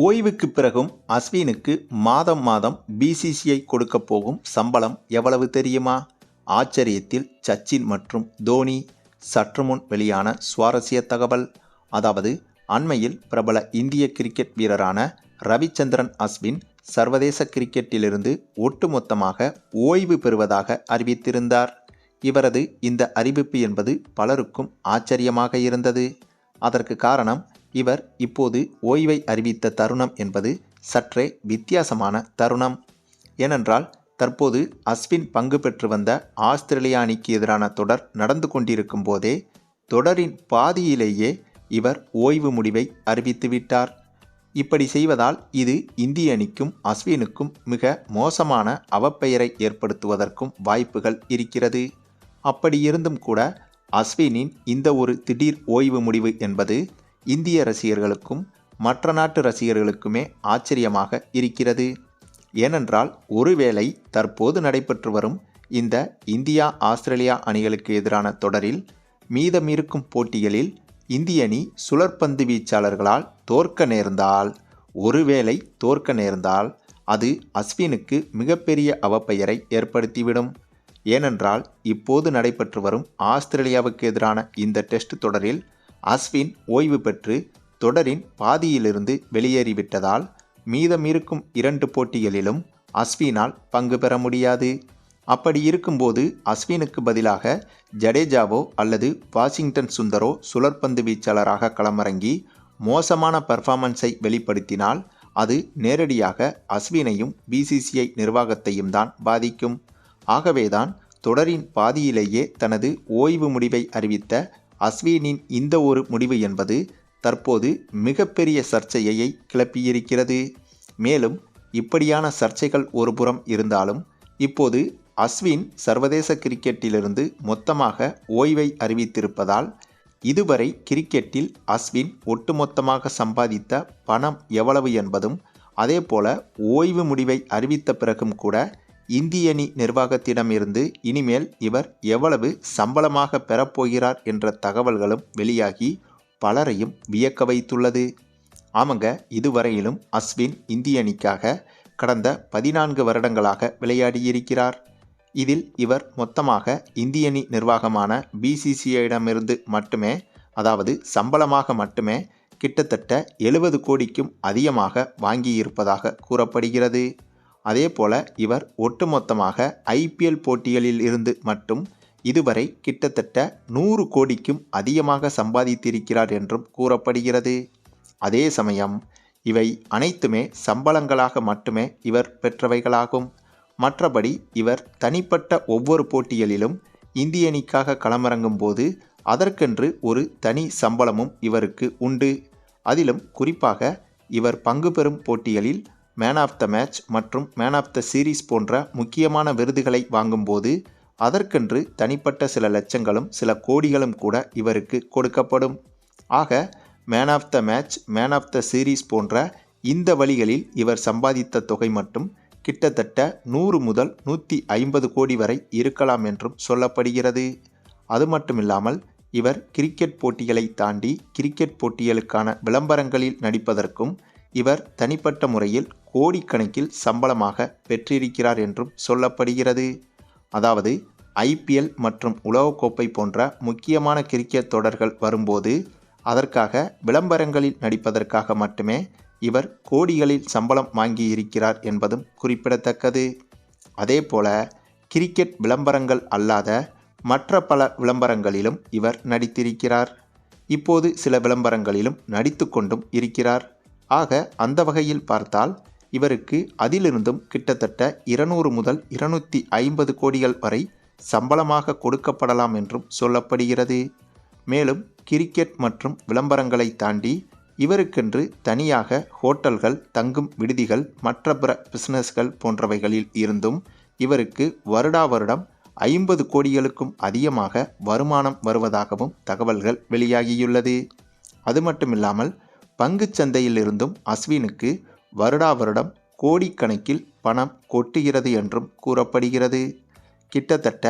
ஓய்வுக்கு பிறகும் அஸ்வினுக்கு மாதம் மாதம் பிசிசிஐ கொடுக்க போகும் சம்பளம் எவ்வளவு தெரியுமா? ஆச்சரியத்தில் சச்சின் மற்றும் தோனி. சற்று முன் வெளியான சுவாரஸ்ய தகவல். அதாவது, அண்மையில் பிரபல இந்திய கிரிக்கெட் வீரரான ரவிச்சந்திரன் அஸ்வின் சர்வதேச கிரிக்கெட்டிலிருந்து ஒட்டுமொத்தமாக ஓய்வு பெறுவதாக அறிவித்திருந்தார். இவரது இந்த அறிவிப்பு என்பது பலருக்கும் ஆச்சரியமாக இருந்தது. அதற்கு காரணம், இவர் இப்போது ஓய்வை அறிவித்த தருணம் என்பது சற்றே வித்தியாசமான தருணம். ஏனென்றால், தற்போது அஸ்வின் பங்கு பெற்று வந்த ஆஸ்திரேலிய அணிக்கு எதிரான தொடர் நடந்து கொண்டிருக்கும் போதே தொடரின் பாதியிலேயே இவர் ஓய்வு முடிவை அறிவித்துவிட்டார். இப்படி செய்வதால் இது இந்திய அணிக்கும் அஸ்வினுக்கும் மிக மோசமான அவப்பெயரை ஏற்படுத்துவதற்கும் வாய்ப்புகள் இருக்கிறது. அப்படி இருந்தும் கூட அஸ்வினின் இந்த ஒரு திடீர் ஓய்வு முடிவு என்பது இந்திய ரசிகர்களுக்கும் மற்ற நாட்டு ரசிகர்களுக்குமே ஆச்சரியமாக இருக்கிறது. ஏனென்றால், ஒருவேளை தற்போது நடைபெற்று வரும் இந்த இந்தியா ஆஸ்திரேலியா அணிகளுக்கு எதிரான தொடரில் மீதமிருக்கும் போட்டிகளில் இந்திய அணி சுழற்பந்து வீச்சாளர்களால் தோற்க நேர்ந்தால் அது அஸ்வினுக்கு மிகப்பெரிய அவப்பெயரை ஏற்படுத்திவிடும். ஏனென்றால், இப்போது நடைபெற்று வரும் ஆஸ்திரேலியாவுக்கு எதிரான இந்த டெஸ்ட் தொடரில் அஸ்வின் ஓய்வு பெற்று தொடரின் பாதியிலிருந்து வெளியேறிவிட்டதால் மீதமிருக்கும் 2 போட்டிகளிலும் அஸ்வினால் பங்கு பெற முடியாது. அப்படி இருக்கும்போது அஸ்வினுக்கு பதிலாக ஜடேஜாவோ அல்லது வாஷிங்டன் சுந்தரோ சுழற்பந்து வீச்சாளராக களமிறங்கி மோசமான பெர்ஃபார்மன்ஸை வெளிப்படுத்தினால் அது நேரடியாக அஸ்வினையும் பிசிசிஐ நிர்வாகத்தையும் தான் பாதிக்கும். ஆகவேதான் தொடரின் பாதியிலேயே தனது ஓய்வு முடிவை அறிவித்த அஸ்வினின் இந்த ஒரு முடிவு என்பது தற்போது மிகப்பெரிய சர்ச்சையை கிளப்பியிருக்கிறது. மேலும் இப்படியான சர்ச்சைகள் ஒருபுறம் இருந்தாலும், இப்போது அஸ்வின் சர்வதேச கிரிக்கெட்டிலிருந்து மொத்தமாக ஓய்வை அறிவித்திருப்பதால் இதுவரை கிரிக்கெட்டில் அஸ்வின் ஒட்டுமொத்தமாக சம்பாதித்த பணம் எவ்வளவு என்பதும், அதேபோல ஓய்வு முடிவை அறிவித்த பிறகும் கூட இந்திய அணி நிர்வாகத்திடமிருந்து இனிமேல் இவர் எவ்வளவு சம்பளமாக பெறப்போகிறார் என்ற தகவல்களும் வெளியாகி பலரையும் வியக்க வைத்துள்ளது. ஆமாங்க, இதுவரையிலும் அஸ்வின் இந்திய அணிக்காக கடந்த 14 வருடங்களாக விளையாடியிருக்கிறார். இதில் இவர் மொத்தமாக இந்திய அணி நிர்வாகமான பிசிசிஐயிடமிருந்து மட்டுமே, அதாவது சம்பளமாக மட்டுமே கிட்டத்தட்ட 70 கோடிக்கும் அதிகமாக வாங்கியிருப்பதாக கூறப்படுகிறது. அதேபோல இவர் ஒட்டுமொத்தமாக ஐபிஎல் போட்டிகளில் இருந்து மட்டும் இதுவரை கிட்டத்தட்ட 100 கோடிக்கும் அதிகமாக சம்பாதித்திருக்கிறார் என்றும் கூறப்படுகிறது. அதே சமயம் இவை அனைத்துமே சம்பளங்களாக மட்டுமே இவர் பெற்றவைகளாகும். மற்றபடி இவர் தனிப்பட்ட ஒவ்வொரு போட்டிகளிலும் இந்திய அணிக்காக களமிறங்கும் போது அதற்கென்று ஒரு தனி சம்பளமும் இவருக்கு உண்டு. அதிலும் குறிப்பாக இவர் பங்கு பெறும் போட்டிகளில் மேன் ஆஃப் த மேட்ச் மற்றும் மேன் ஆஃப் த சீரீஸ் போன்ற முக்கியமான விருதுகளை வாங்கும்போது அதற்கென்று தனிப்பட்ட சில லட்சங்களும் சில கோடிகளும் கூட இவருக்கு கொடுக்கப்படும். ஆக man of the match, man of the series போன்ற இந்த வழிகளில் இவர் சம்பாதித்த தொகை மட்டும் கிட்டத்தட்ட 100 முதல் 150 கோடி வரை இருக்கலாம் என்றும் சொல்லப்படுகிறது. அது மட்டுமில்லாமல் இவர் கிரிக்கெட் போட்டிகளை தாண்டி கிரிக்கெட் போட்டிகளுக்கான விளம்பரங்களில் நடிப்பதற்கும் இவர் தனிப்பட்ட முறையில் கோடிக்கணக்கில் சம்பளமாக பெற்றிருக்கிறார் என்றும் சொல்லப்படுகிறது. அதாவது, ஐபிஎல் மற்றும் உலகக்கோப்பை போன்ற முக்கியமான கிரிக்கெட் தொடர்கள் வரும்போது அதற்காக விளம்பரங்களில் நடிப்பதற்காக மட்டுமே இவர் கோடிகளில் சம்பளம் வாங்கியிருக்கிறார் என்பதும் குறிப்பிடத்தக்கது. அதேபோல கிரிக்கெட் விளம்பரங்கள் அல்லாத மற்ற பல விளம்பரங்களிலும் இவர் நடித்திருக்கிறார். இப்போது சில விளம்பரங்களிலும் நடித்து கொண்டும் இருக்கிறார். ஆக அந்த வகையில் பார்த்தால் இவருக்கு அதிலிருந்தும் கிட்டத்தட்ட 200 முதல் 250 கோடிகள் வரை சம்பளமாக கொடுக்கப்படலாம் என்றும் சொல்லப்படுகிறது. மேலும் கிரிக்கெட் மற்றும் விளம்பரங்களை தாண்டி இவருக்கென்று தனியாக ஹோட்டல்கள், தங்கும் விடுதிகள், மற்ற பிற பிசினஸ்கள் போன்றவைகளில் இருந்தும் இவருக்கு வருடா வருடம் 50 கோடிகளுக்கும் அதிகமாக வருமானம் வருவதாகவும் தகவல்கள் வெளியாகியுள்ளது. அது மட்டுமில்லாமல் பங்குச் சந்தையிலிருந்தும் அஸ்வினுக்கு வருடா வருடம் கோடிக்கணக்கில் பணம் கொட்டுகிறது என்றும் கூறப்படுகிறது. கிட்டத்தட்ட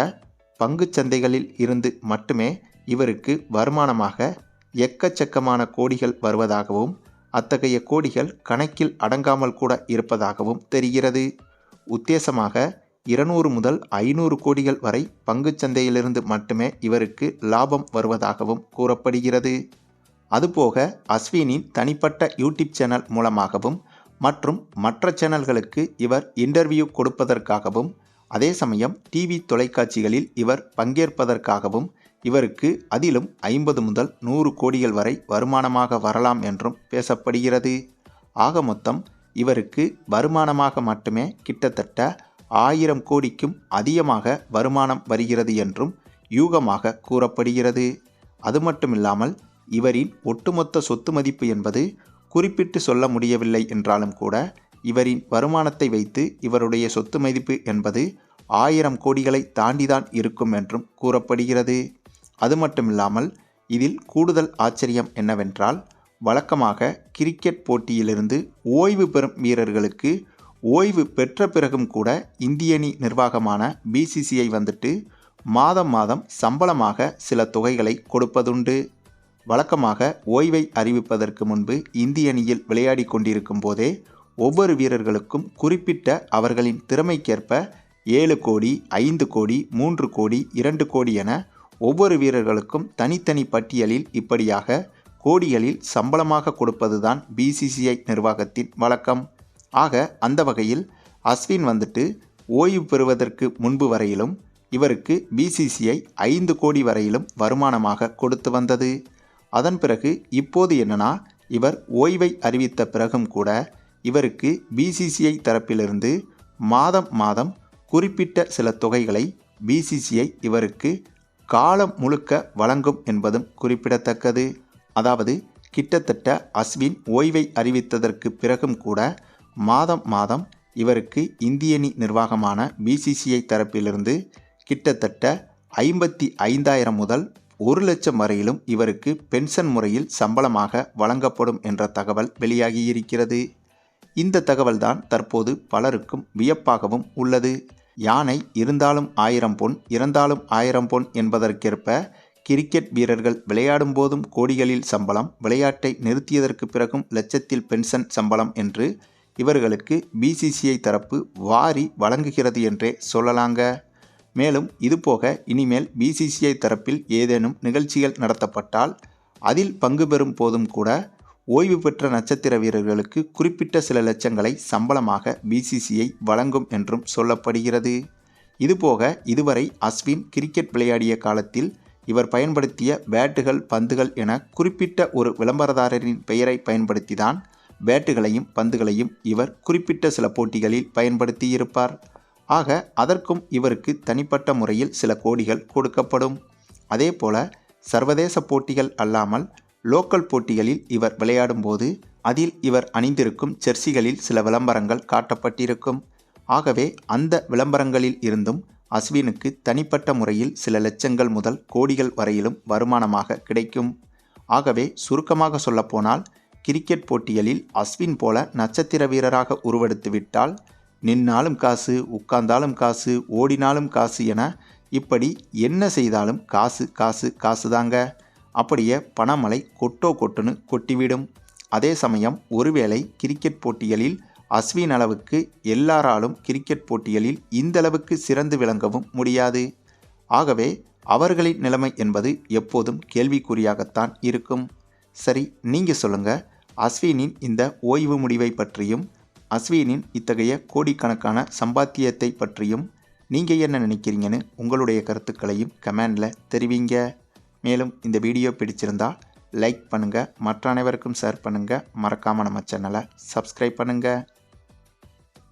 பங்குச் சந்தைகளில் இருந்து மட்டுமே இவருக்கு வருமானமாக எக்கச்சக்கமான கோடிகள் வருவதாகவும், அத்தகைய கோடிகள் கணக்கில் அடங்காமல் கூட இருப்பதாகவும் தெரிகிறது. உத்தேசமாக 200 முதல் 500 கோடிகள் வரை பங்குச்சந்தையிலிருந்து மட்டுமே இவருக்கு லாபம் வருவதாகவும் கூறப்படுகிறது. அதுபோக அஸ்வினின் தனிப்பட்ட யூடியூப் சேனல் மூலமாகவும் மற்றும் மற்ற சேனல்களுக்கு இவர் இன்டர்வியூ கொடுப்பதற்காகவும், அதே சமயம் டிவி தொலைக்காட்சிகளில் இவர் பங்கேற்பதற்காகவும் இவருக்கு அதிலும் 50 முதல் 100 கோடிகள் வரை வருமானமாக வரலாம் என்றும் பேசப்படுகிறது. ஆக மொத்தம் இவருக்கு வருமானமாக மட்டுமே கிட்டத்தட்ட 1000 கோடிக்கும் அதிகமாக வருமானம் வருகிறது என்றும் யூகமாக கூறப்படுகிறது. அது மட்டுமில்லாமல் இவரின் ஒட்டுமொத்த சொத்து மதிப்பு என்பது குறிப்பிட்டு சொல்ல முடியவில்லை என்றாலும் கூட இவரின் வருமானத்தை வைத்து இவருடைய சொத்து மதிப்பு என்பது 1000 கோடிகளை தாண்டிதான் இருக்கும் என்றும் கூறப்படுகிறது. அது மட்டுமில்லாமல் இதில் கூடுதல் ஆச்சரியம் என்னவென்றால், வழக்கமாக கிரிக்கெட் போட்டியிலிருந்து ஓய்வு பெறும் வீரர்களுக்கு ஓய்வு பெற்ற பிறகும் கூட இந்திய அணி நிர்வாகமான BCCI வந்துட்டு மாதம் மாதம் சம்பளமாக சில தொகைகளை கொடுப்பதுண்டு. வழக்கமாக ஓய்வை அறிவிப்பதற்கு முன்பு இந்திய அணியில் விளையாடி கொண்டிருக்கும் போதே ஒவ்வொரு வீரர்களுக்கும் குறிப்பிட்ட அவர்களின் திறமைக்கேற்ப 7 கோடி, 5 கோடி, 3 கோடி, 2 கோடி என ஒவ்வொரு வீரர்களுக்கும் தனித்தனி பட்டியலில் இப்படியாக கோடிகளில் சம்பளமாக கொடுப்பதுதான் BCCI நிர்வாகத்தின் வழக்கம். ஆக அந்த வகையில் அஸ்வின் வந்துட்டு ஓய்வு பெறுவதற்கு முன்பு வரையிலும் இவருக்கு BCCI 5 கோடி வரையிலும் வருமானமாக கொடுத்து வந்தது. அதன் பிறகு இப்போது என்னன்னா, இவர் ஓய்வை அறிவித்த பிறகும் கூட இவருக்கு BCCI தரப்பிலிருந்து மாதம் மாதம் குறிப்பிட்ட சில தொகைகளை BCCI இவருக்கு காலம் முழுக்க வழங்கும் என்பதும் குறிப்பிடத்தக்கது. அதாவது கிட்டத்தட்ட அஸ்வின் ஓய்வை அறிவித்ததற்கு பிறகும் கூட மாதம் மாதம் இவருக்கு இந்திய அணி நிர்வாகமான BCCI தரப்பிலிருந்து கிட்டத்தட்ட 55,000 முதல் 1,00,000 வரையிலும் இவருக்கு பென்ஷன் முறையில் சம்பளமாக வழங்கப்படும் என்ற தகவல் வெளியாகியிருக்கிறது. இந்த தகவல்தான் தற்போது பலருக்கும் வியப்பாகவும் உள்ளது. யானை இருந்தாலும் 1000 பொன், இறந்தாலும் 1000 பொன் என்பதற்கேற்ப கிரிக்கெட் வீரர்கள் விளையாடும் போதும் கோடிகளில் சம்பளம், விளையாட்டை நிறுத்தியதற்கு பிறகும் லட்சத்தில் பென்ஷன் சம்பளம் என்று இவர்களுக்கு BCCI தரப்பு வாரி வழங்குகிறது என்றே சொல்லலாங்க. மேலும் இதுபோக இனிமேல் BCCI தரப்பில் ஏதேனும் நிகழ்ச்சிகள் நடத்தப்பட்டால் அதில் பங்கு பெறும் போதும் கூட ஓய்வு பெற்ற நட்சத்திர வீரர்களுக்கு குறிப்பிட்ட சில லட்சங்களை சம்பளமாக BCCI வழங்கும் என்றும் சொல்லப்படுகிறது. இதுபோக இதுவரை அஸ்வின் கிரிக்கெட் விளையாடிய காலத்தில் இவர் பயன்படுத்திய பேட்டுகள், பந்துகள் என குறிப்பிட்ட ஒரு விளம்பரதாரரின் பெயரை பயன்படுத்திதான் பேட்டுகளையும் பந்துகளையும் இவர் குறிப்பிட்ட சில போட்டிகளில் பயன்படுத்தியிருப்பார். ஆக அதற்கும் இவருக்கு தனிப்பட்ட முறையில் சில கோடிகள் கொடுக்கப்படும். அதே போல சர்வதேச போட்டிகள் அல்லாமல் லோக்கல் போட்டிகளில் இவர் விளையாடும் போது அதில் இவர் அணிந்திருக்கும் ஜெர்சிகளில் சில விளம்பரங்கள் காட்டப்பட்டிருக்கும். ஆகவே அந்த விளம்பரங்களில் இருந்தும் அஸ்வினுக்கு தனிப்பட்ட முறையில் சில லட்சங்கள் முதல் கோடிகள் வரையிலும் வருமானமாக கிடைக்கும். ஆகவே சுருக்கமாக சொல்லப்போனால் கிரிக்கெட் போட்டிகளில் அஸ்வின் போல நட்சத்திர வீரராக உருவெடுத்துவிட்டால் நின்னாலும் காசு, உட்கார்ந்தாலும் காசு, ஓடினாலும் காசு என இப்படி என்ன செய்தாலும் காசு காசு காசு தாங்க. அப்படியே பணமழை கொட்டுன்னு கொட்டிவிடும். அதே சமயம் ஒருவேளை கிரிக்கெட் போட்டிகளில் அஸ்வின் அளவுக்கு எல்லாராலும் கிரிக்கெட் போட்டிகளில் இந்தளவுக்கு சிறந்து விளங்கவும் முடியாது. ஆகவே அவர்களின் நிலைமை என்பது எப்போதும் கேள்விக்குறியாகத்தான் இருக்கும். சரி, நீங்கள் சொல்லுங்கள், அஸ்வினின் இந்த ஓய்வு முடிவை பற்றியும் அஸ்வினின் இத்தகைய கோடிக்கணக்கான சம்பாத்தியத்தை பற்றியும் நீங்கள் என்ன நினைக்கிறீங்கன்னு உங்களுடைய கருத்துக்களையும் கமெண்டில் தெரிவிங்க. மேலும் இந்த வீடியோ பிடிச்சிருந்தா லைக் பண்ணுங்கள், மற்ற அனைவருக்கும் ஷேர் பண்ணுங்கள், மறக்காமல் நம்ம சேனலை சப்ஸ்கிரைப் பண்ணுங்கள்.